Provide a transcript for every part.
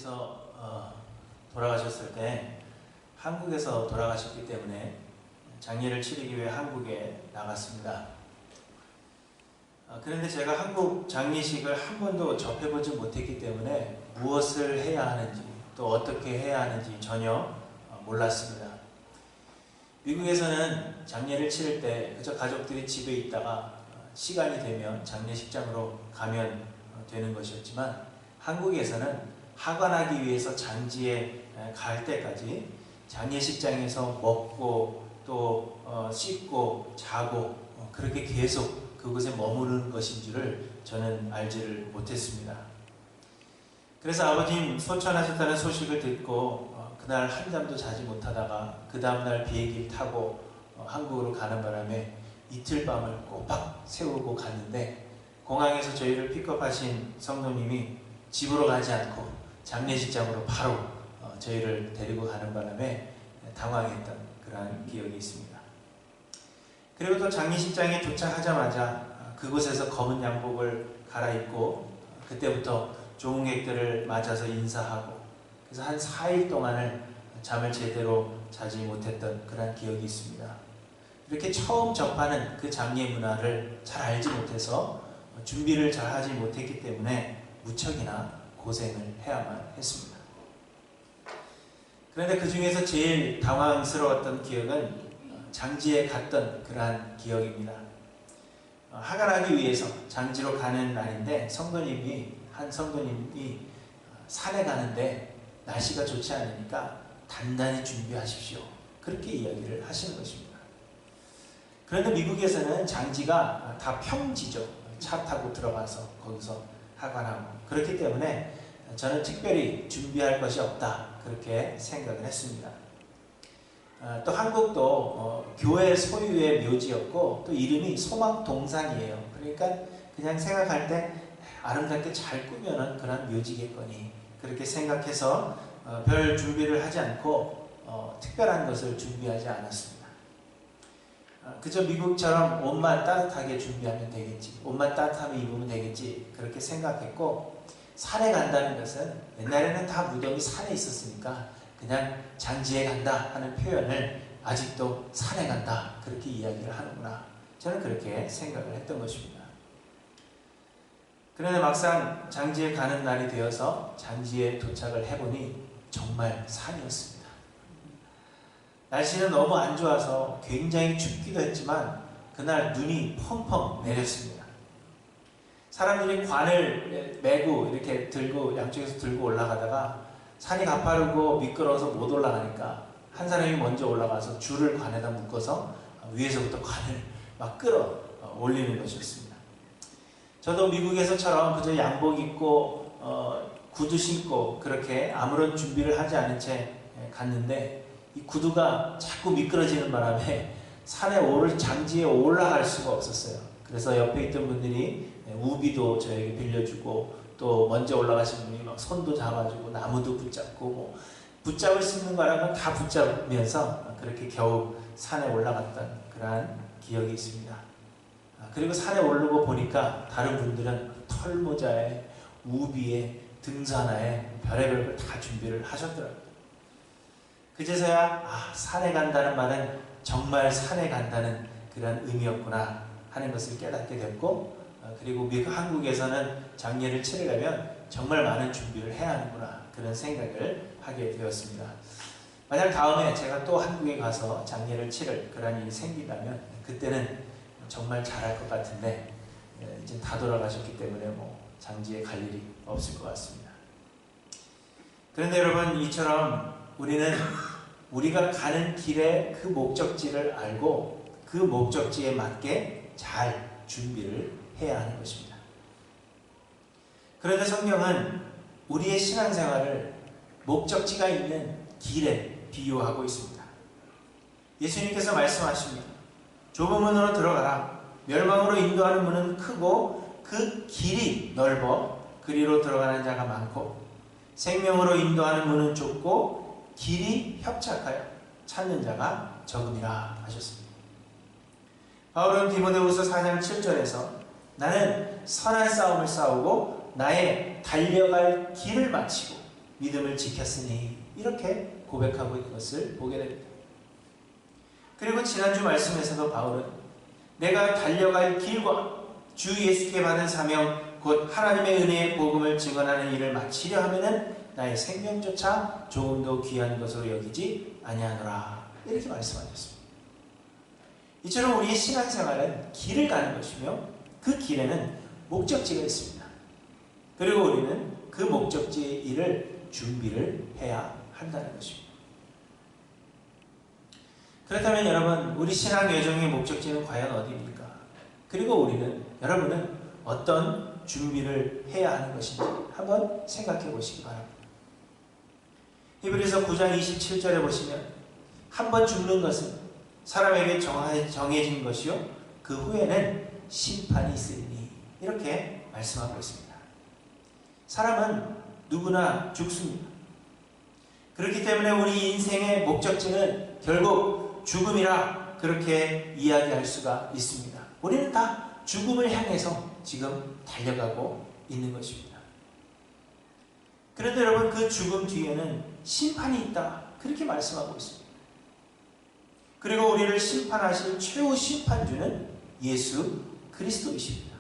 부모님께서 돌아가셨을 때 한국에서 돌아가셨기 때문에 장례를 치르기 위해 한국에 나갔습니다. 그런데 제가 한국 장례식을 한 번도 접해보지 못했기 때문에 무엇을 해야 하는지 또 어떻게 해야 하는지 전혀 몰랐습니다. 미국에서는 장례를 치를 때 그저 가족들이 집에 있다가 시간이 되면 장례식장으로 가면 되는 것이었지만 한국에서는 하관하기 위해서 장지에 갈 때까지 장례식장에서 먹고 또 씻고 자고 그렇게 계속 그곳에 머무르는 것인 줄을 저는 알지를 못했습니다. 그래서 아버님 소천하셨다는 소식을 듣고 그날 한잠도 자지 못하다가 그 다음날 비행기를 타고 한국으로 가는 바람에 이틀 밤을 꼬박 세우고 갔는데 공항에서 저희를 픽업하신 성도님이 집으로 가지 않고 장례식장으로 바로 저희를 데리고 가는 바람에 당황했던 그러한 기억이 있습니다. 그리고 또 장례식장에 도착하자마자 그곳에서 검은 양복을 갈아입고 그때부터 조문객들을 맞아서 인사하고 그래서 한 4일 동안을 잠을 제대로 자지 못했던 그런 기억이 있습니다. 이렇게 처음 접하는 그 장례 문화를 잘 알지 못해서 준비를 잘 하지 못했기 때문에 무척이나 고생을 해야만 했습니다. 그런데 그 중에서 제일 당황스러웠던 기억은 장지에 갔던 그러한 기억입니다. 하관하기 위해서 장지로 가는 날인데 한 성도님이 산에 가는데 날씨가 좋지 않으니까 단단히 준비하십시오. 그렇게 이야기를 하시는 것입니다. 그런데 미국에서는 장지가 다 평지죠. 차 타고 들어가서 거기서 하관하고 그렇기 때문에 저는 특별히 준비할 것이 없다 그렇게 생각을 했습니다. 또 한국도 교회 소유의 묘지였고 또 이름이 소망동산이에요. 그러니까 그냥 생각할 때 아름답게 잘 꾸며놓은 그런 묘지겠거니 그렇게 생각해서 별 준비를 하지 않고 특별한 것을 준비하지 않았습니다. 그저 미국처럼 옷만 따뜻하게 준비하면 되겠지, 옷만 따뜻하게 입으면 되겠지 그렇게 생각했고 산에 간다는 것은 옛날에는 다 무덤이 산에 있었으니까 그냥 장지에 간다 하는 표현을 아직도 산에 간다 그렇게 이야기를 하는구나 저는 그렇게 생각을 했던 것입니다. 그런데 막상 장지에 가는 날이 되어서 장지에 도착을 해보니 정말 산이었습니다. 날씨는 너무 안 좋아서 굉장히 춥기도 했지만 그날 눈이 펑펑 내렸습니다. 사람들이 관을 메고 이렇게 들고 양쪽에서 들고 올라가다가 산이 가파르고 미끄러워서 못 올라가니까 한 사람이 먼저 올라가서 줄을 관에다 묶어서 위에서부터 관을 막 끌어 올리는 것이었습니다. 저도 미국에서처럼 그저 양복 입고 구두 신고 그렇게 아무런 준비를 하지 않은 채 갔는데 이 구두가 자꾸 미끄러지는 바람에 장지에 올라갈 수가 없었어요. 그래서 옆에 있던 분들이 우비도 저에게 빌려주고 또 먼저 올라가신 분이 막 손도 잡아주고 나무도 붙잡고 붙잡을 수 있는 거라면 다 붙잡으면서 그렇게 겨우 산에 올라갔던 그러한 기억이 있습니다. 그리고 산에 오르고 보니까 다른 분들은 털모자에 우비에 등산화에 별의별 걸 다 준비를 하셨더라고요. 그제서야 산에 간다는 말은 정말 산에 간다는 그런 의미였구나 하는 것을 깨닫게 됐고 그리고 한국에서는 장례를 치르려면 정말 많은 준비를 해야 하는구나 그런 생각을 하게 되었습니다. 만약 다음에 제가 또 한국에 가서 장례를 치를 그런 일이 생긴다면 그때는 정말 잘할 것 같은데 이제 다 돌아가셨기 때문에 장지에 갈 일이 없을 것 같습니다. 그런데 여러분 이처럼 우리는 우리가 가는 길의 그 목적지를 알고 그 목적지에 맞게 잘 준비를 해야 하는 것입니다. 그런데 성경은 우리의 신앙생활을 목적지가 있는 길에 비유하고 있습니다. 예수님께서 말씀하십니다. 좁은 문으로 들어가라. 멸망으로 인도하는 문은 크고 그 길이 넓어 그리로 들어가는 자가 많고 생명으로 인도하는 문은 좁고 길이 협착하여 찾는 자가 적음이라 하셨습니다. 바울은 디모데후서 4장 7절에서 나는 선한 싸움을 싸우고 나의 달려갈 길을 마치고 믿음을 지켰으니 이렇게 고백하고 있는 것을 보게 됩니다. 그리고 지난주 말씀에서도 바울은 내가 달려갈 길과 주 예수께 받은 사명 곧 하나님의 은혜의 복음을 증언하는 일을 마치려 하면은 나의 생명조차 조금도 귀한 것으로 여기지 아니하노라 이렇게 말씀하셨습니다. 이처럼 우리의 신앙생활은 길을 가는 것이며 그 길에는 목적지가 있습니다. 그리고 우리는 그 목적지의 일을 준비를 해야 한다는 것입니다. 그렇다면 여러분, 우리 신앙 여정의 목적지는 과연 어디입니까? 그리고 여러분은 어떤 준비를 해야 하는 것인지 한번 생각해 보시기 바랍니다. 히브리서 9장 27절에 보시면 한 번 죽는 것은 사람에게 정해진 것이요 그 후에는 심판이 있으리니 이렇게 말씀하고 있습니다. 사람은 누구나 죽습니다. 그렇기 때문에 우리 인생의 목적지는 결국 죽음이라 그렇게 이야기할 수가 있습니다. 우리는 다 죽음을 향해서 지금 달려가고 있는 것입니다. 그런데 여러분, 그 죽음 뒤에는 심판이 있다 그렇게 말씀하고 있습니다. 그리고 우리를 심판하실 최후 심판주는 예수 그리스도이십니다.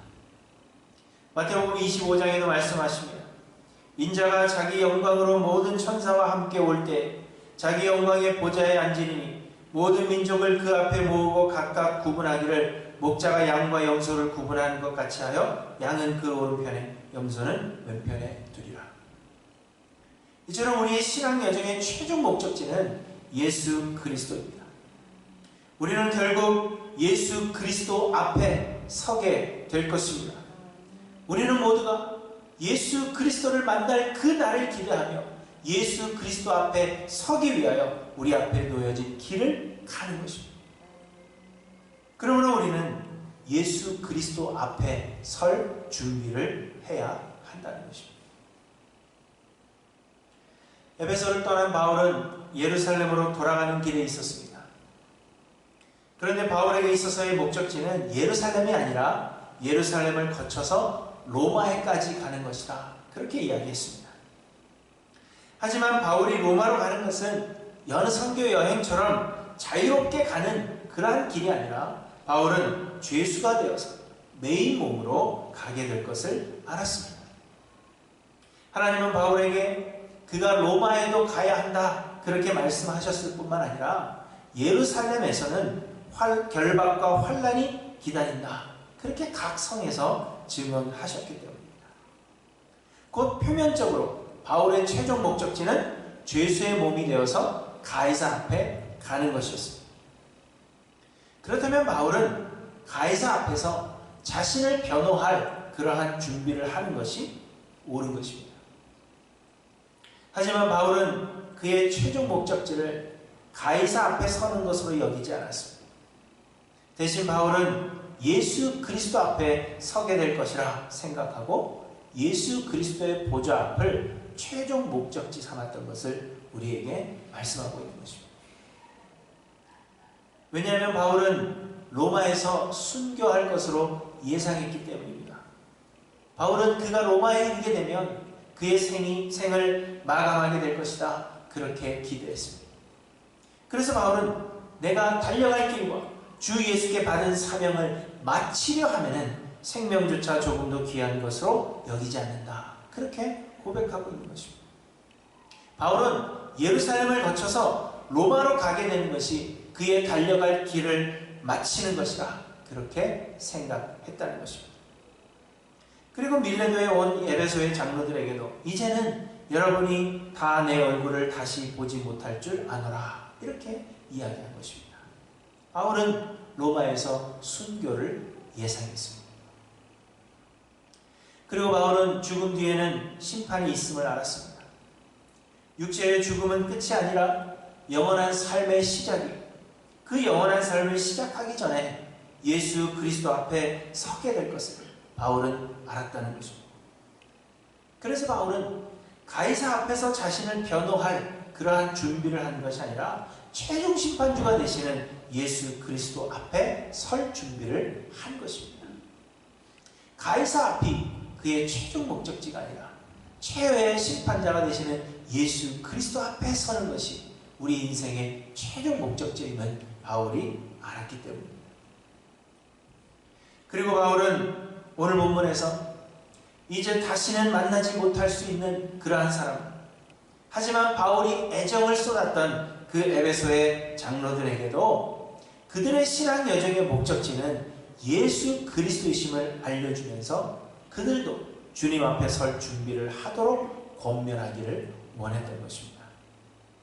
마태복음 25장에도 말씀하십니다. 인자가 자기 영광으로 모든 천사와 함께 올 때 자기 영광의 보좌에 앉으리니 모든 민족을 그 앞에 모으고 각각 구분하기를 목자가 양과 염소를 구분하는 것 같이 하여 양은 그 오른편에 염소는 왼편에 두리라. 이처럼 우리의 신앙 여정의 최종 목적지는 예수 그리스도입니다. 우리는 결국 예수 그리스도 앞에 서게 될 것입니다. 우리는 모두가 예수 그리스도를 만날 그 날을 기대하며 예수 그리스도 앞에 서기 위하여 우리 앞에 놓여진 길을 가는 것입니다. 그러므로 우리는 예수 그리스도 앞에 설 준비를 해야 한다는 것입니다. 에베소를 떠난 바울은 예루살렘으로 돌아가는 길에 있었습니다. 그런데 바울에게 있어서의 목적지는 예루살렘이 아니라 예루살렘을 거쳐서 로마에까지 가는 것이다 그렇게 이야기했습니다. 하지만 바울이 로마로 가는 것은 여느 선교 여행처럼 자유롭게 가는 그러한 길이 아니라 바울은 죄수가 되어서 메인 몸으로 가게 될 것을 알았습니다. 하나님은 바울에게 그가 로마에도 가야 한다 그렇게 말씀하셨을 뿐만 아니라 예루살렘에서는 결박과 환난이 기다린다 그렇게 각 성에서 증언하셨기 때문입니다. 곧 표면적으로 바울의 최종 목적지는 죄수의 몸이 되어서 가이사 앞에 가는 것이었습니다. 그렇다면 바울은 가이사 앞에서 자신을 변호할 그러한 준비를 하는 것이 옳은 것입니다. 하지만 바울은 그의 최종 목적지를 가이사 앞에 서는 것으로 여기지 않았습니다. 대신 바울은 예수 그리스도 앞에 서게 될 것이라 생각하고 예수 그리스도의 보좌 앞을 최종 목적지 삼았던 것을 우리에게 말씀하고 있는 것입니다. 왜냐하면 바울은 로마에서 순교할 것으로 예상했기 때문입니다. 바울은 그가 로마에 이르게 되면 그의 생을 마감하게 될 것이다 그렇게 기대했습니다. 그래서 바울은 내가 달려갈 길과 주 예수께 받은 사명을 마치려 하면은 생명조차 조금도 귀한 것으로 여기지 않는다 그렇게 고백하고 있는 것입니다. 바울은 예루살렘을 거쳐서 로마로 가게 되는 것이 그의 달려갈 길을 마치는 것이라 그렇게 생각했다는 것입니다. 그리고 밀레도에 온 에베소의 장로들에게도 이제는 여러분이 다 내 얼굴을 다시 보지 못할 줄 아노라 이렇게 이야기한 것입니다. 바울은 로마에서 순교를 예상했습니다. 그리고 바울은 죽음 뒤에는 심판이 있음을 알았습니다. 육체의 죽음은 끝이 아니라 영원한 삶의 시작이, 그 영원한 삶을 시작하기 전에 예수 그리스도 앞에 서게 될 것을 바울은 알았다는 것입니다. 그래서 바울은 가이사 앞에서 자신을 변호할 그러한 준비를 하는 것이 아니라 최종 심판주가 되시는 예수 그리스도 앞에 설 준비를 한 것입니다. 가이사 앞이 그의 최종 목적지가 아니라 최후의 심판자가 되시는 예수 그리스도 앞에 서는 것이 우리 인생의 최종 목적지임을 바울이 알았기 때문입니다. 그리고 바울은 오늘 본문에서 이제 다시는 만나지 못할 수 있는 그러한 사람, 하지만 바울이 애정을 쏟았던 그 에베소의 장로들에게도 그들의 신앙 여정의 목적지는 예수 그리스도이심을 알려주면서 그들도 주님 앞에 설 준비를 하도록 권면하기를 원했던 것입니다.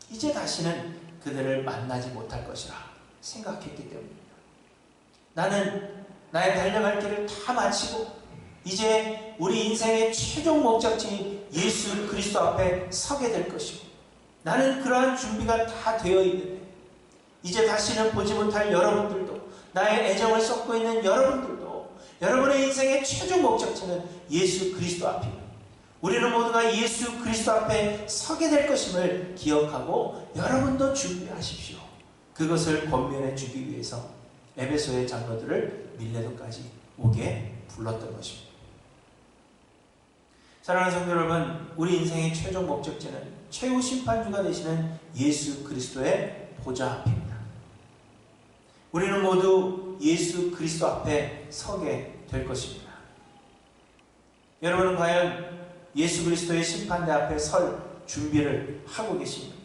이제 다시는 그들을 만나지 못할 것이라 생각했기 때문입니다. 나는 나의 달려갈 길을 다 마치고 이제 우리 인생의 최종 목적지인 예수 그리스도 앞에 서게 될 것이고, 나는 그러한 준비가 다 되어 있는데 이제 다시는 보지 못할 여러분들도, 나의 애정을 쏟고 있는 여러분들도 여러분의 인생의 최종 목적지는 예수 그리스도 앞이고 우리는 모두가 예수 그리스도 앞에 서게 될 것임을 기억하고 여러분도 준비하십시오. 그것을 권면해 주기 위해서 에베소의 장로들을 밀레도까지 오게 불렀던 것입니다. 사랑하는 성도 여러분, 우리 인생의 최종 목적지는 최후 심판주가 되시는 예수 그리스도의 보좌 앞입니다. 우리는 모두 예수 그리스도 앞에 서게 될 것입니다. 여러분은 과연 예수 그리스도의 심판대 앞에 설 준비를 하고 계십니까?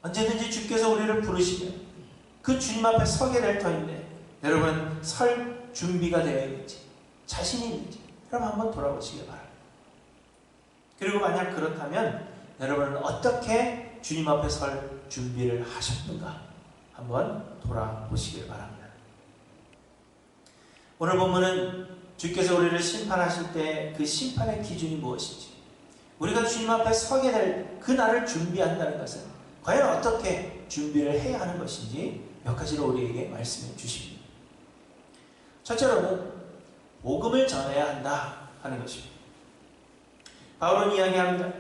언제든지 주께서 우리를 부르시면 그 주님 앞에 서게 될 터인데 여러분 설 준비가 되어 있는지, 자신이 있는지 여러분 한번 돌아보시기 바랍니다. 그리고 만약 그렇다면 여러분은 어떻게 주님 앞에 설 준비를 하셨는가 한번 돌아보시길 바랍니다. 오늘 본문은 주께서 우리를 심판하실 때 그 심판의 기준이 무엇인지, 우리가 주님 앞에 서게 될 그 날을 준비한다는 것은 과연 어떻게 준비를 해야 하는 것인지 몇 가지로 우리에게 말씀해 주십니다. 첫째로는 복음을 전해야 한다 하는 것입니다. 바울은 이야기합니다.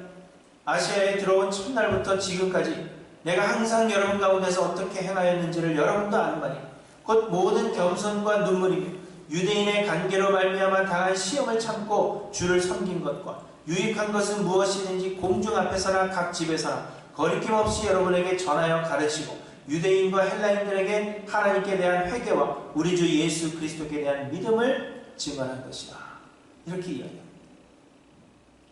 아시아에 들어온 첫날부터 지금까지 내가 항상 여러분 가운데서 어떻게 행하였는지를 여러분도 아는 바니 곧 모든 겸손과 눈물이며 유대인의 관계로 말미암아 당한 시험을 참고 주를 섬긴 것과 유익한 것은 무엇이든지 공중 앞에서나 각 집에서나 거리낌 없이 여러분에게 전하여 가르치고 유대인과 헬라인들에게 하나님께 대한 회개와 우리 주 예수 그리스도께 대한 믿음을 증언한 것이다. 이렇게 이야기합니다.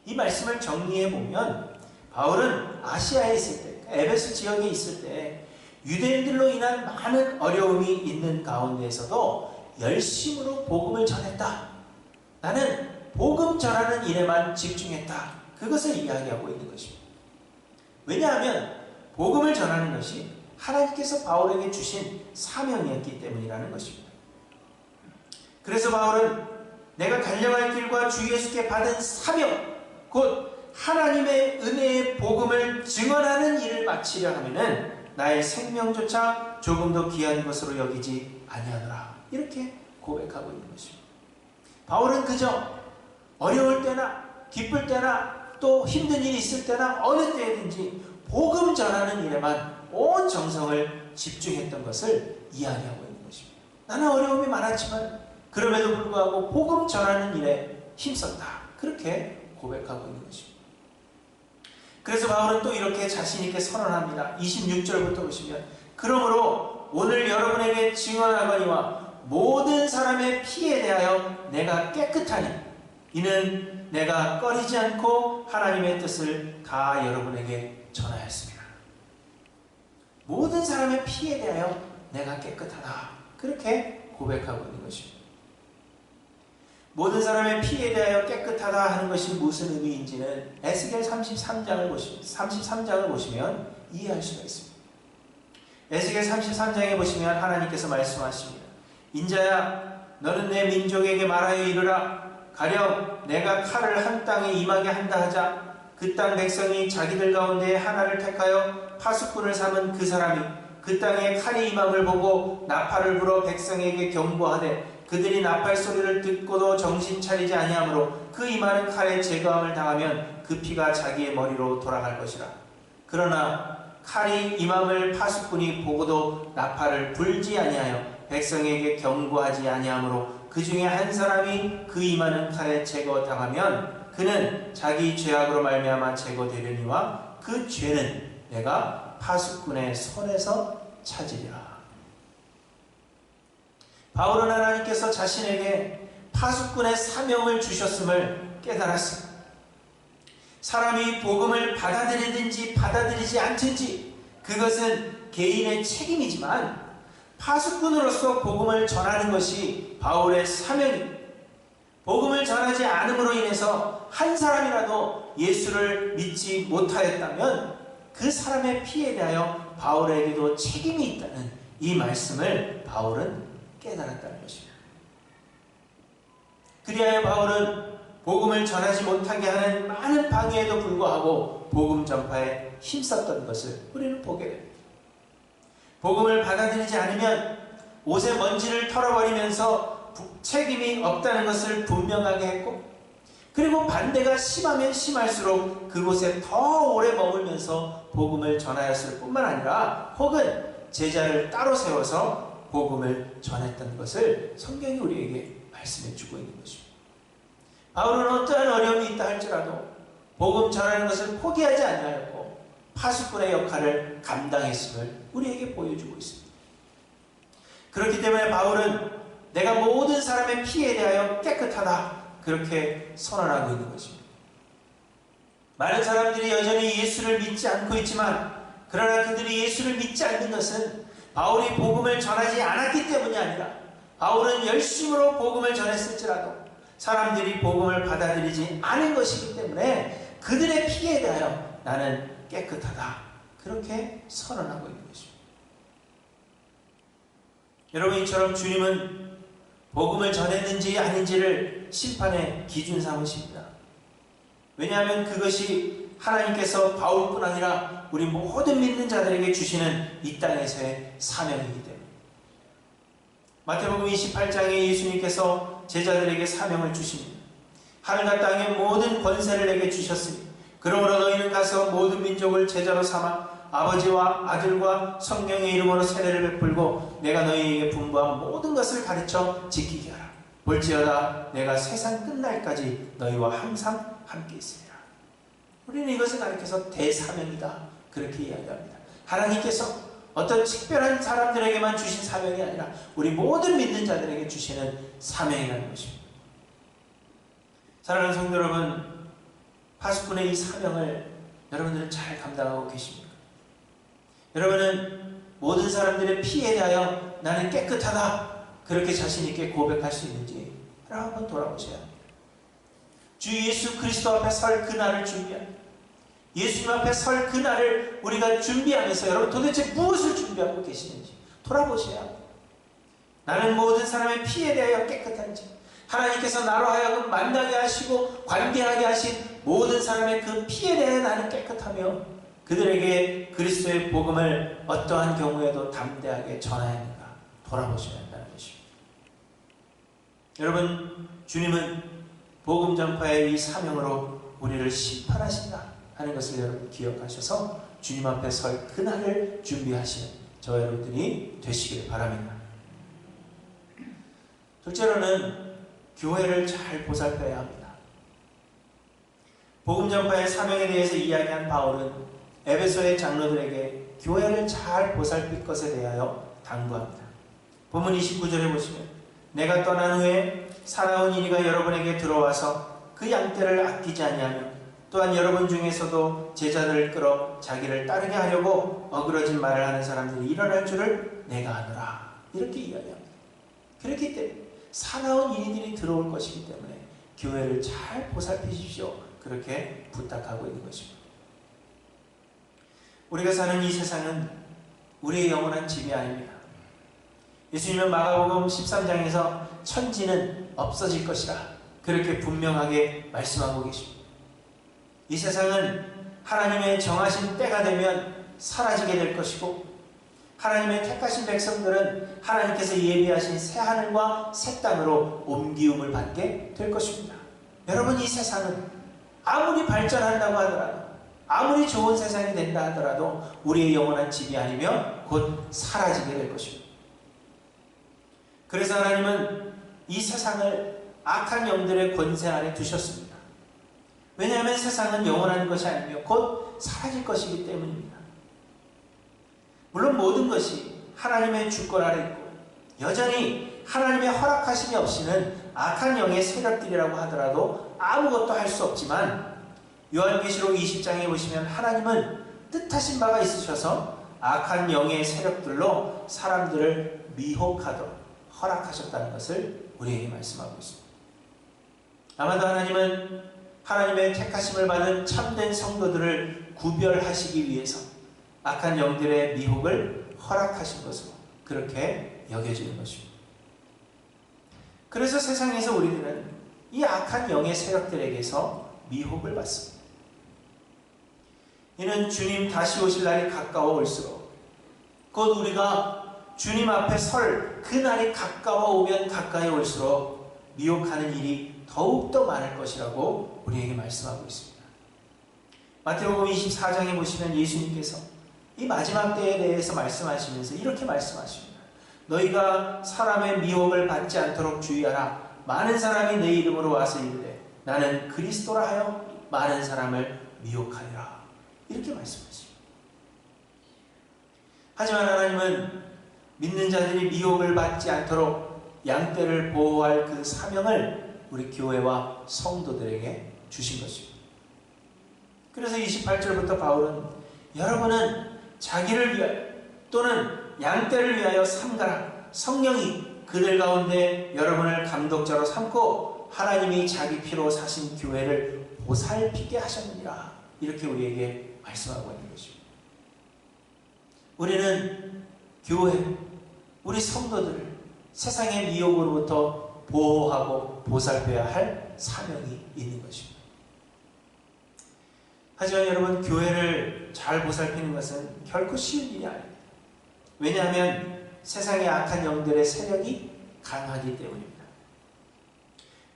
이 말씀을 정리해 보면 바울은 아시아에 있을 때, 에베소 지역에 있을 때 유대인들로 인한 많은 어려움이 있는 가운데에서도 열심으로 복음을 전했다. 나는 복음 전하는 일에만 집중했다. 그것을 이야기하고 있는 것입니다. 왜냐하면 복음을 전하는 것이 하나님께서 바울에게 주신 사명이었기 때문이라는 것입니다. 그래서 바울은 내가 달려갈 길과 주 예수께 받은 사명, 곧 하나님의 은혜의 복음을 증언하는 일을 마치려 하면은 나의 생명조차 조금 더 귀한 것으로 여기지 아니하노라. 이렇게 고백하고 있는 것입니다. 바울은 그저 어려울 때나 기쁠 때나 또 힘든 일이 있을 때나 어느 때든지 복음 전하는 일에만 온 정성을 집중했던 것을 이야기하고 있는 것입니다. 나는 어려움이 많았지만 그럼에도 불구하고 복음 전하는 일에 힘썼다. 그렇게 고백하고 있는 것입니다. 그래서 바울은 또 이렇게 자신 있게 선언합니다. 26절부터 보시면 그러므로 오늘 여러분에게 증언하거니와 모든 사람의 피에 대하여 내가 깨끗하니 이는 내가 꺼리지 않고 하나님의 뜻을 다 여러분에게 전하였습니다. 모든 사람의 피에 대하여 내가 깨끗하다. 그렇게 고백하고 있는 것입니다. 모든 사람의 피에 대하여 깨끗하다 하는 것이 무슨 의미인지는 에스겔 33장을 보시면 이해할 수가 있습니다. 에스겔 33장에 보시면 하나님께서 말씀하십니다. 인자야, 너는 내 민족에게 말하여 이르라. 가령 내가 칼을 한 땅에 임하게 한다 하자. 그 땅 백성이 자기들 가운데 하나를 택하여 파수꾼을 삼은 그 사람이 그 땅에 칼이 임함을 보고 나팔을 불어 백성에게 경고하되 그들이 나팔 소리를 듣고도 정신 차리지 아니하므로 그 임하는 칼에 제거함을 당하면 그 피가 자기의 머리로 돌아갈 것이라. 그러나 칼이 임함을 파수꾼이 보고도 나팔을 불지 아니하여 백성에게 경고하지 아니하므로 그 중에 한 사람이 그 임하는 칼에 제거당하면 그는 자기 죄악으로 말미암아 제거되려니와 그 죄는 내가 파수꾼의 손에서 찾으리라. 바울은 하나님께서 자신에게 파수꾼의 사명을 주셨음을 깨달았습니다. 사람이 복음을 받아들이든지 받아들이지 않든지 그것은 개인의 책임이지만 파수꾼으로서 복음을 전하는 것이 바울의 사명입니다. 복음을 전하지 않음으로 인해서 한 사람이라도 예수를 믿지 못하였다면 그 사람의 피해에 대하여 바울에게도 책임이 있다는 이 말씀을 바울은 깨달았다는 것입니다. 그리하여 바울은 복음을 전하지 못하게 하는 많은 방해에도 불구하고 복음 전파에 힘썼던 것을 우리는 보게 됩니다. 복음을 받아들이지 않으면 옷에 먼지를 털어버리면서 책임이 없다는 것을 분명하게 했고, 그리고 반대가 심하면 심할수록 그곳에 더 오래 머물면서 복음을 전하였을 뿐만 아니라 혹은 제자를 따로 세워서 복음을 전했던 것을 성경이 우리에게 말씀해 주고 있는 것입니다. 바울은 어떠한 어려움이 있다 할지라도 복음 전하는 것을 포기하지 아니하였고 파수꾼의 역할을 감당했음을 우리에게 보여주고 있습니다. 그렇기 때문에 바울은 내가 모든 사람의 피해에 대하여 깨끗하다 그렇게 선언하고 있는 것입니다. 많은 사람들이 여전히 예수를 믿지 않고 있지만 그러나 그들이 예수를 믿지 않는 것은 바울이 복음을 전하지 않았기 때문이 아니라 바울은 열심으로 복음을 전했을지라도 사람들이 복음을 받아들이지 않은 것이기 때문에 그들의 피해에 대하여 나는 깨끗하다 그렇게 선언하고 있는 것입니다. 여러분, 이처럼 주님은 복음을 전했는지 아닌지를 심판의 기준 삼으십니다. 왜냐하면 그것이 하나님께서 바울뿐 아니라 우리 모든 믿는 자들에게 주시는 이 땅에서의 사명이기 때문입니다. 마태복음 28장에 예수님께서 제자들에게 사명을 주십니다. 하늘과 땅의 모든 권세를 내게 주셨으니 그러므로 너희는 가서 모든 민족을 제자로 삼아 아버지와 아들과 성령의 이름으로 세례를 베풀고 내가 너희에게 분부한 모든 것을 가르쳐 지키게 하라. 볼지어다 내가 세상 끝날까지 너희와 항상 함께 있으리라. 우리는 이것을 가르쳐서 대사명이다 그렇게 이야기합니다. 하나님께서 어떤 특별한 사람들에게만 주신 사명이 아니라 우리 모든 믿는 자들에게 주시는 사명이라는 것입니다. 사랑하는 성도 여러분, 파수꾼의 이 사명을 여러분들은 잘 감당하고 계십니까? 여러분은 모든 사람들의 피해에 대하여 나는 깨끗하다 그렇게 자신 있게 고백할 수 있는지 한번 돌아보셔야 합니다. 주 예수 그리스도 앞에 설 그날을 준비합니다. 예수님 앞에 설 그날을 우리가 준비하면서 여러분 도대체 무엇을 준비하고 계시는지 돌아보셔야 합니다. 나는 모든 사람의 피해에 대하여 깨끗한지, 하나님께서 나로 하여금 만나게 하시고 관계하게 하신 모든 사람의 그 피해에 대해 나는 깨끗하며 그들에게 그리스도의 복음을 어떠한 경우에도 담대하게 전해야 하는가 돌아보셔야 한다는 것입니다. 여러분, 주님은 복음 전파의 이 사명으로 우리를 심판하신다 하는 것을 여러분 기억하셔서 주님 앞에 설 그날을 준비하시는 저 여러분들이 되시길 바랍니다. 둘째로는 교회를 잘 보살펴야 합니다. 복음 전파의 사명에 대해서 이야기한 바울은 에베소의 장로들에게 교회를 잘 보살필 것에 대하여 당부합니다. 본문 29절에 보시면 내가 떠난 후에 사나운 이리가 여러분에게 들어와서 그 양떼를 아끼지 아니하며 또한 여러분 중에서도 제자들을 끌어 자기를 따르게 하려고 어그러진 말을 하는 사람들이 일어날 줄을 내가 아노라 이렇게 이야기합니다. 그렇기 때문에 사나운 이리들이 들어올 것이기 때문에 교회를 잘 보살피십시오 그렇게 부탁하고 있는 것입니다. 우리가 사는 이 세상은 우리의 영원한 집이 아닙니다. 예수님은 마가복음 13장에서 천지는 없어질 것이라 그렇게 분명하게 말씀하고 계십니다. 이 세상은 하나님의 정하신 때가 되면 사라지게 될 것이고 하나님의 택하신 백성들은 하나님께서 예비하신 새 하늘과 새 땅으로 옮기움을 받게 될 것입니다. 여러분, 이 세상은 아무리 발전한다고 하더라도 아무리 좋은 세상이 된다 하더라도 우리의 영원한 집이 아니면 곧 사라지게 될 것입니다. 그래서 하나님은 이 세상을 악한 영들의 권세 안에 두셨습니다. 왜냐하면 세상은 영원한 것이 아니며 곧 사라질 것이기 때문입니다. 물론 모든 것이 하나님의 주권 아래 있고 여전히 하나님의 허락하심이 없이는 악한 영의 세력들이라고 하더라도 아무것도 할 수 없지만, 요한계시록 20장에 보시면 하나님은 뜻하신 바가 있으셔서 악한 영의 세력들로 사람들을 미혹하도록 허락하셨다는 것을 우리에게 말씀하고 있습니다. 아마도 하나님은 하나님의 택하심을 받은 참된 성도들을 구별하시기 위해서 악한 영들의 미혹을 허락하신 것으로 그렇게 여겨지는 것입니다. 그래서 세상에서 우리들은 이 악한 영의 세력들에게서 미혹을 받습니다. 이는 주님 다시 오실 날이 가까워 올수록, 곧 우리가 주님 앞에 설 그날이 가까워 오면 가까이 올수록 미혹하는 일이 더욱더 많을 것이라고 우리에게 말씀하고 있습니다. 마태복음 24장에 보시면 예수님께서 이 마지막 때에 대해서 말씀하시면서 이렇게 말씀하십니다. 너희가 사람의 미혹을 받지 않도록 주의하라. 많은 사람이 내 이름으로 와서 이르되 나는 그리스도라 하여 많은 사람을 미혹하리라. 이렇게 말씀하십니다. 하지만 하나님은 믿는 자들이 미혹을 받지 않도록 양떼를 보호할 그 사명을 우리 교회와 성도들에게 주신 것입니다. 그래서 28절부터 바울은 여러분은 자기를 위하여 또는 양떼를 위하여 삼가라. 성령이 그들 가운데 여러분을 감독자로 삼고 하나님이 자기 피로 사신 교회를 보살피게 하셨느니라. 이렇게 우리에게 말씀하고 있는 것입니다. 우리는 교회, 우리 성도들을 세상의 미혹으로부터 보호하고 보살펴야 할 사명이 있는 것입니다. 하지만 여러분, 교회를 잘 보살피는 것은 결코 쉬운 일이 아닙니다. 왜냐하면 세상의 악한 영들의 세력이 강하기 때문입니다.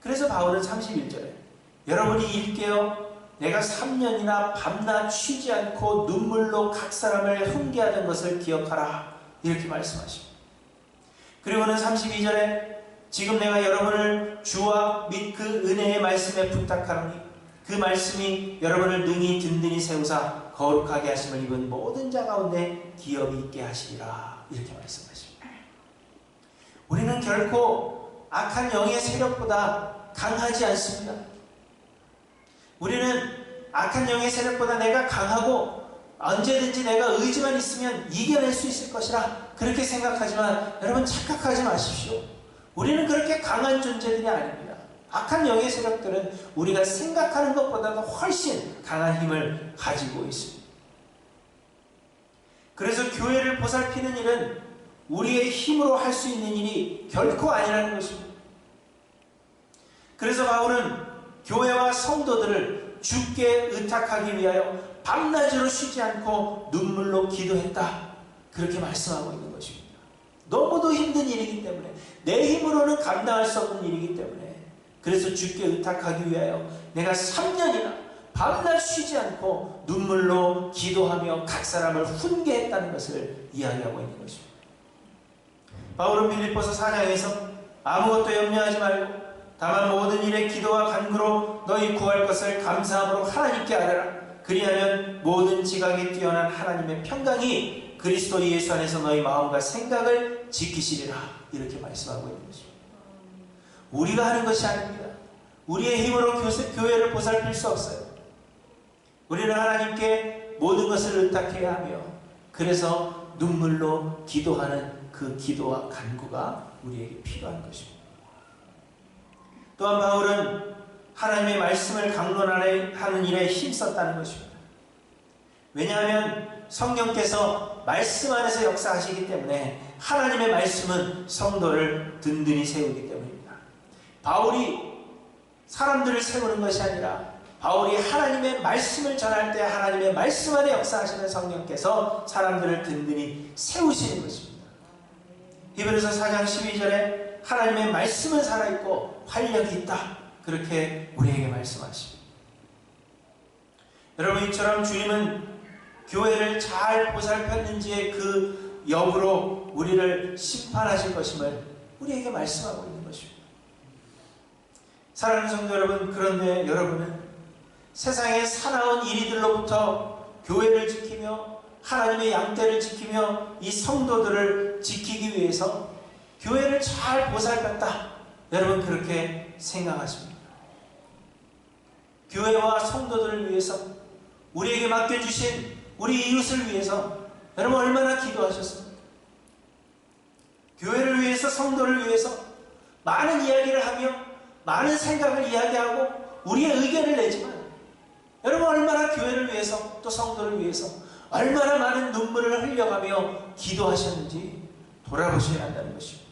그래서 바울은 31절에 여러분이 일깨어 내가 3년이나 밤낮 쉬지 않고 눈물로 각 사람을 훈계하는 것을 기억하라. 이렇게 말씀하십니다. 그리고는 32절에 지금 내가 여러분을 주와 및 그 은혜의 말씀에 부탁하노니 그 말씀이 여러분을 능히 든든히 세우사 거룩하게 하심을 입은 모든 자 가운데 기업이 있게 하시리라. 이렇게 말씀하십니다. 우리는 결코 악한 영의 세력보다 강하지 않습니다. 우리는 악한 영의 세력보다 내가 강하고 언제든지 내가 의지만 있으면 이겨낼 수 있을 것이라 그렇게 생각하지만 여러분, 착각하지 마십시오. 우리는 그렇게 강한 존재들이 아닙니다. 악한 영의 세력들은 우리가 생각하는 것보다도 훨씬 강한 힘을 가지고 있습니다. 그래서 교회를 보살피는 일은 우리의 힘으로 할 수 있는 일이 결코 아니라는 것입니다. 그래서 바울은 교회와 성도들을 주께 의탁하기 위하여 밤낮으로 쉬지 않고 눈물로 기도했다. 그렇게 말씀하고 있는 것입니다. 너무도 힘든 일이기 때문에, 내 힘으로는 감당할 수 없는 일이기 때문에, 그래서 주께 의탁하기 위하여 내가 3년이나 밤낮 쉬지 않고 눈물로 기도하며 각 사람을 훈계했다는 것을 이야기하고 있는 것입니다. 바울은 빌립보서 4장에서 아무것도 염려하지 말고 다만 모든 일에 기도와 간구로 너희 구할 것을 감사함으로 하나님께 아뢰라. 그리하면 모든 지각에 뛰어난 하나님의 평강이 그리스도 예수 안에서 너희 마음과 생각을 지키시리라. 이렇게 말씀하고 있는 것입니다. 우리가 하는 것이 아닙니다. 우리의 힘으로 교회를 보살필 수 없어요. 우리는 하나님께 모든 것을 의탁해야 하며, 그래서 눈물로 기도하는 그 기도와 간구가 우리에게 필요한 것입니다. 또한 바울은 하나님의 말씀을 강론하는 일에 힘썼다는 것입니다. 왜냐하면 성령께서 말씀 안에서 역사하시기 때문에 하나님의 말씀은 성도를 든든히 세우기 때문입니다. 바울이 사람들을 세우는 것이 아니라 바울이 하나님의 말씀을 전할 때 하나님의 말씀 안에 역사하시는 성령께서 사람들을 든든히 세우시는 것입니다. 히브리서 4장 12절에 하나님의 말씀은 살아있고 활력이 있다. 그렇게 우리에게 말씀하십니다. 여러분, 이처럼 주님은 교회를 잘 보살폈는지의 그 여부로 우리를 심판하실 것임을 우리에게 말씀하고 있는 것입니다. 사랑하는 성도 여러분, 그런데 여러분은 세상의 사나운 이리들로부터 교회를 지키며 하나님의 양떼를 지키며 이 성도들을 지키기 위해서 교회를 잘 보살폈다. 여러분 그렇게 생각하십니까? 교회와 성도들을 위해서, 우리에게 맡겨주신 우리 이웃을 위해서 여러분 얼마나 기도하셨습니까? 교회를 위해서, 성도를 위해서 많은 이야기를 하며 많은 생각을 이야기하고 우리의 의견을 내지만 여러분 얼마나 교회를 위해서 또 성도를 위해서 얼마나 많은 눈물을 흘려가며 기도하셨는지 돌아보셔야 한다는 것입니다.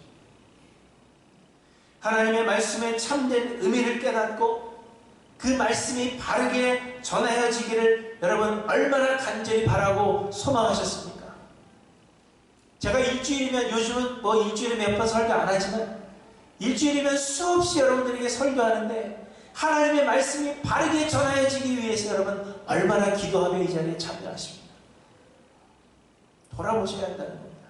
하나님의 말씀의 참된 의미를 깨닫고 그 말씀이 바르게 전하여지기를 여러분 얼마나 간절히 바라고 소망하셨습니까? 제가 일주일이면, 요즘은 뭐 일주일에 몇 번 설교 안 하지만 일주일이면 수없이 여러분들에게 설교하는데 하나님의 말씀이 바르게 전하여지기 위해서 여러분 얼마나 기도하며 이 자리에 참여하십니까? 돌아보셔야 한다는 겁니다.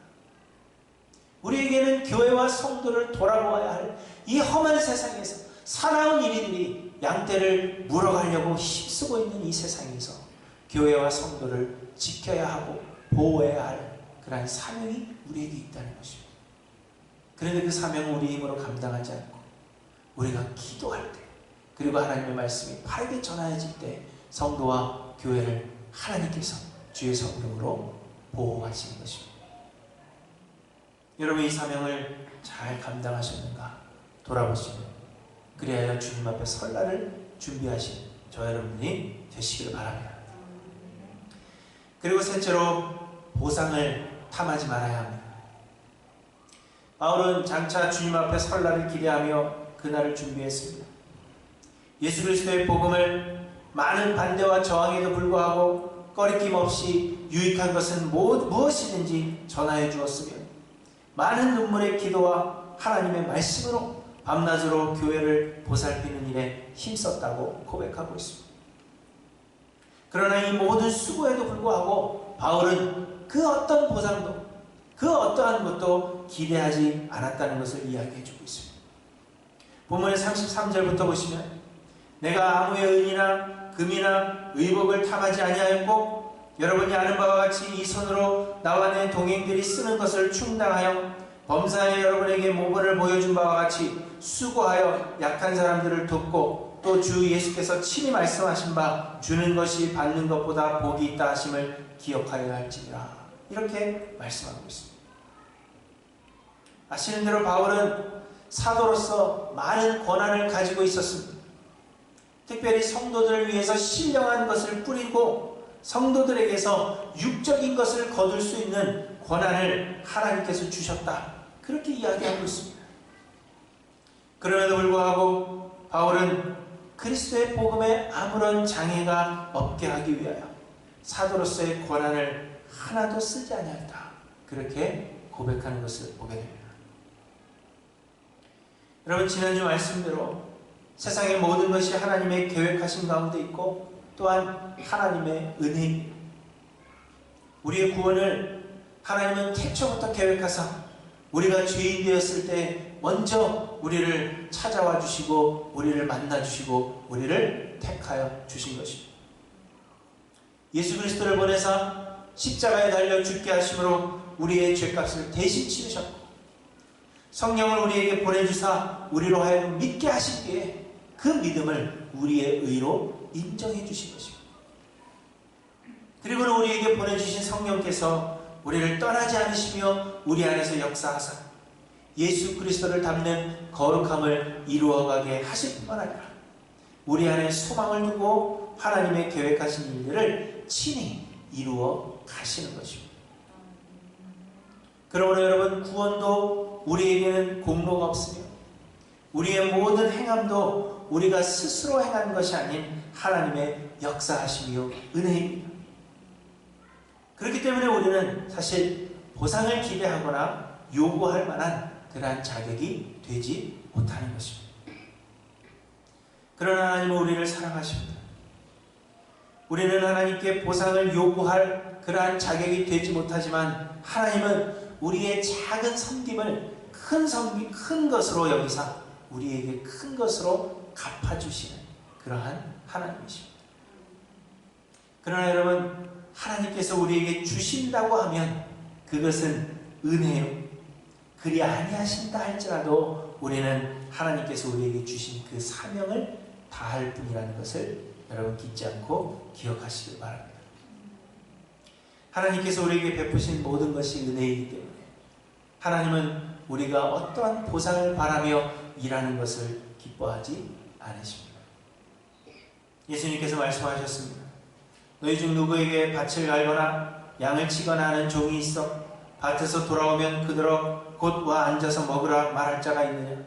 우리에게는 교회와 성도를 돌아보아야 할 이 험한 세상에서 사나운 이리들이 양떼를 물어가려고 힘쓰고 있는 이 세상에서 교회와 성도를 지켜야 하고 보호해야 할 그러한 사명이 우리에게 있다는 것입니다. 그런데 그 사명을 우리 힘으로 감당하지 않고 우리가 기도할 때, 그리고 하나님의 말씀이 바르게 전하여질 때 성도와 교회를 하나님께서 주의 성령으로 보호하시는 것입니다. 여러분 이 사명을 잘 감당하셨는가 돌아보시면 그리하여 주님 앞에 설날을 준비하신 저 여러분이 되시기를 바랍니다. 그리고 셋째로 보상을 탐하지 말아야 합니다. 바울은 장차 주님 앞에 설날을 기대하며 그날을 준비했습니다. 예수 그리스도의 복음을 많은 반대와 저항에도 불구하고 꺼리낌 없이 유익한 것은 무엇이든지 전하여 주었으며 많은 눈물의 기도와 하나님의 말씀으로 밤낮으로 교회를 보살피는 일에 힘썼다고 고백하고 있습니다. 그러나 이 모든 수고에도 불구하고 바울은 그 어떤 보상도, 그 어떠한 것도 기대하지 않았다는 것을 이야기해주고 있습니다. 본문의 33절부터 보시면 내가 아무의 은이나 금이나 의복을 탐하지 아니하였고 여러분이 아는 바와 같이 이 손으로 나와 내 동행들이 쓰는 것을 충당하여 범사에 여러분에게 모범을 보여준 바와 같이 수고하여 약한 사람들을 돕고 또 주 예수께서 친히 말씀하신 바 주는 것이 받는 것보다 복이 있다 하심을 기억하여야 할지니라. 이렇게 말씀하고 있습니다. 아시는 대로 바울은 사도로서 많은 권한을 가지고 있었습니다. 특별히 성도들을 위해서 신령한 것을 뿌리고 성도들에게서 육적인 것을 거둘 수 있는 권한을 하나님께서 주셨다. 그렇게 이야기하고 있습니다. 그럼에도 불구하고 바울은 그리스도의 복음에 아무런 장애가 없게 하기 위하여 사도로서의 권한을 하나도 쓰지 아니하였다. 그렇게 고백하는 것을 보게 됩니다. 여러분 지난주 말씀대로 세상의 모든 것이 하나님의 계획하신 가운데 있고 또한 하나님의 은혜입니다. 우리의 구원을 하나님은 태초부터 계획하사 우리가 죄인 되었을 때 먼저 우리를 찾아와 주시고 우리를 만나 주시고 우리를 택하여 주신 것입니다. 예수 그리스도를 보내사 십자가에 달려 죽게 하심으로 우리의 죄값을 대신 치르셨고 성령을 우리에게 보내주사 우리로 하여금 믿게 하시기에 그 믿음을 우리의 의로 인정해 주신 것입니다. 그리고는 우리에게 보내주신 성령께서 우리를 떠나지 않으시며 우리 안에서 역사하사 예수 그리스도를 닮는 거룩함을 이루어가게 하실 뿐만 아니라 우리 안에 소망을 두고 하나님의 계획하신 일들을 친히 이루어 가시는 것입니다. 그러므로 여러분 구원도 우리에게는 공로가 없으며 우리의 모든 행함도 우리가 스스로 행한 것이 아닌 하나님의 역사하심이요 은혜입니다. 그렇기 때문에 우리는 사실 보상을 기대하거나 요구할 만한 그러한 자격이 되지 못하는 것입니다. 그러나 하나님은 우리를 사랑하십니다. 우리는 하나님께 보상을 요구할 그러한 자격이 되지 못하지만 하나님은 우리의 작은 섬김을 큰 것으로 여기사 우리에게 큰 것으로 갚아주시는 그러한 하나님이십니다. 그러나 여러분, 하나님께서 우리에게 주신다고 하면 그것은 은혜요. 그리 아니하신다 할지라도 우리는 하나님께서 우리에게 주신 그 사명을 다할 뿐이라는 것을 여러분 잊지 않고 기억하시길 바랍니다. 하나님께서 우리에게 베푸신 모든 것이 은혜이기 때문에 하나님은 우리가 어떠한 보상을 바라며 일하는 것을 기뻐하지 않으십니다. 예수님께서 말씀하셨습니다. 너희 중 누구에게 밭을 갈거나 양을 치거나 하는 종이 있어 밭에서 돌아오면 그더러 곧 와 앉아서 먹으라 말할 자가 있느냐?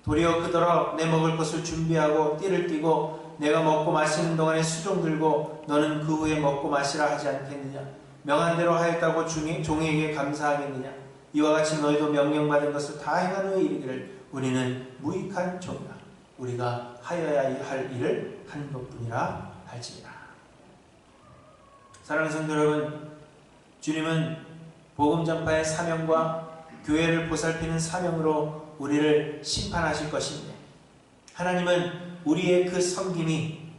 도리어 그더러 내 먹을 것을 준비하고 띠를 띠고 내가 먹고 마시는 동안에 수종 들고 너는 그 후에 먹고 마시라 하지 않겠느냐? 명한 대로 하였다고 종에게 감사하겠느냐? 이와 같이 너희도 명령받은 것을 다 행한 후에 이르기를 우리는 무익한 종이라. 우리가 하여야 할 일을 한 것뿐이라 할지니라. 사랑하는 성도 여러분, 주님은 복음 전파의 사명과 교회를 보살피는 사명으로 우리를 심판하실 것인데, 하나님은 우리의 그 섬김이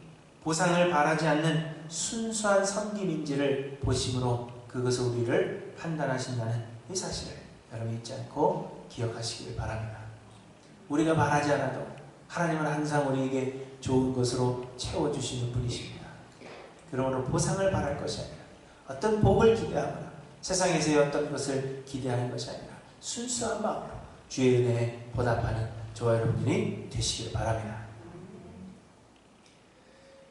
보상을 바라지 않는 순수한 섬김인지를 보심으로 그것을 우리를 판단하신다는 이 사실을 여러분 잊지 않고 기억하시길 바랍니다. 우리가 바라지 않아도 하나님은 항상 우리에게 좋은 것으로 채워주시는 분이십니다. 그러므로 보상을 바랄 것이 아니라, 어떤 복을 기대하거나 세상에서의 어떤 것을 기대하는 것이 아니라 순수한 마음으로 주의 은혜에 보답하는 저와 여러분들이 되시길 바랍니다.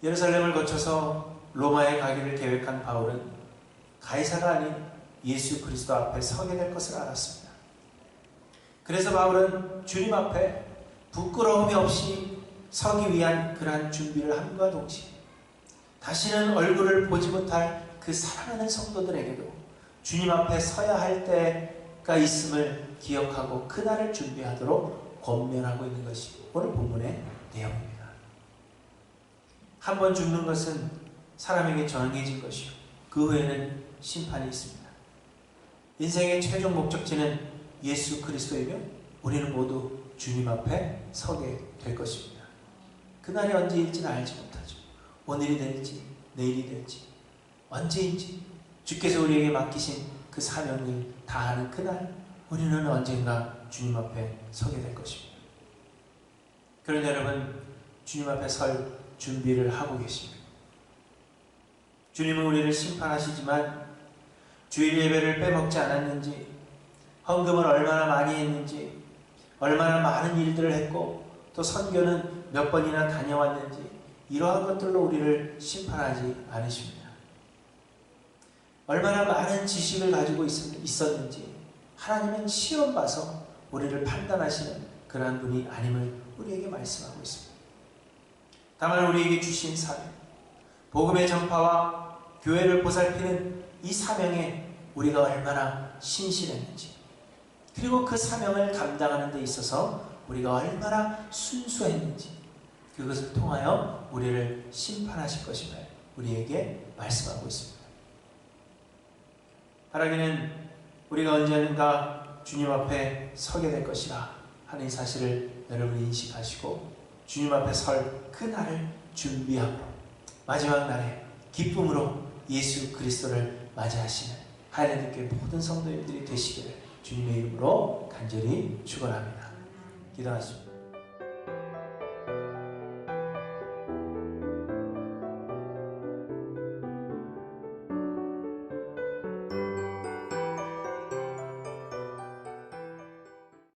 예루살렘을 거쳐서 로마에 가기를 계획한 바울은 가이사가 아닌 예수 그리스도 앞에 서게 될 것을 알았습니다. 그래서 바울은 주님 앞에 부끄러움이 없이 서기 위한 그러한 준비를 함과 동시에 다시는 얼굴을 보지 못할 그 사랑하는 성도들에게도 주님 앞에 서야 할 때가 있음을 기억하고 그날을 준비하도록 권면하고 있는 것이 오늘 본문의 내용입니다. 한 번 죽는 것은 사람에게 정해진 것이요, 그 후에는 심판이 있습니다. 인생의 최종 목적지는 예수 그리스도이며 우리는 모두 주님 앞에 서게 될 것입니다. 그날이 언제일지는 알지 못하죠. 오늘이 될지 내일이 될지 언제인지 주께서 우리에게 맡기신 그 사명을 다하는 그날 우리는 언젠가 주님 앞에 서게 될 것입니다. 그런데 여러분, 주님 앞에 설 준비를 하고 계십니다. 주님은 우리를 심판하시지만 주일 예배를 빼먹지 않았는지, 헌금을 얼마나 많이 했는지, 얼마나 많은 일들을 했고 또 선교는 몇 번이나 다녀왔는지, 이러한 것들로 우리를 심판하지 않으십니다. 얼마나 많은 지식을 가지고 있었는지 하나님은 시험 봐서 우리를 판단하시는 그러한 분이 아님을 우리에게 말씀하고 있습니다. 다만 우리에게 주신 사명, 복음의 전파와 교회를 보살피는 이 사명에 우리가 얼마나 신실했는지, 그리고 그 사명을 감당하는 데 있어서 우리가 얼마나 순수했는지, 그것을 통하여 우리를 심판하실 것임을 우리에게 말씀하고 있습니다. 바라기는 우리가 언젠가 주님 앞에 서게 될 것이라 하는 이 사실을 여러분이 인식하시고 주님 앞에 설 그날을 준비하고 마지막 날에 기쁨으로 예수 그리스도를 맞이하시는 하나님께 모든 성도님들이 되시기를 주님의 이름으로 간절히 축원합니다. 기도하십시오.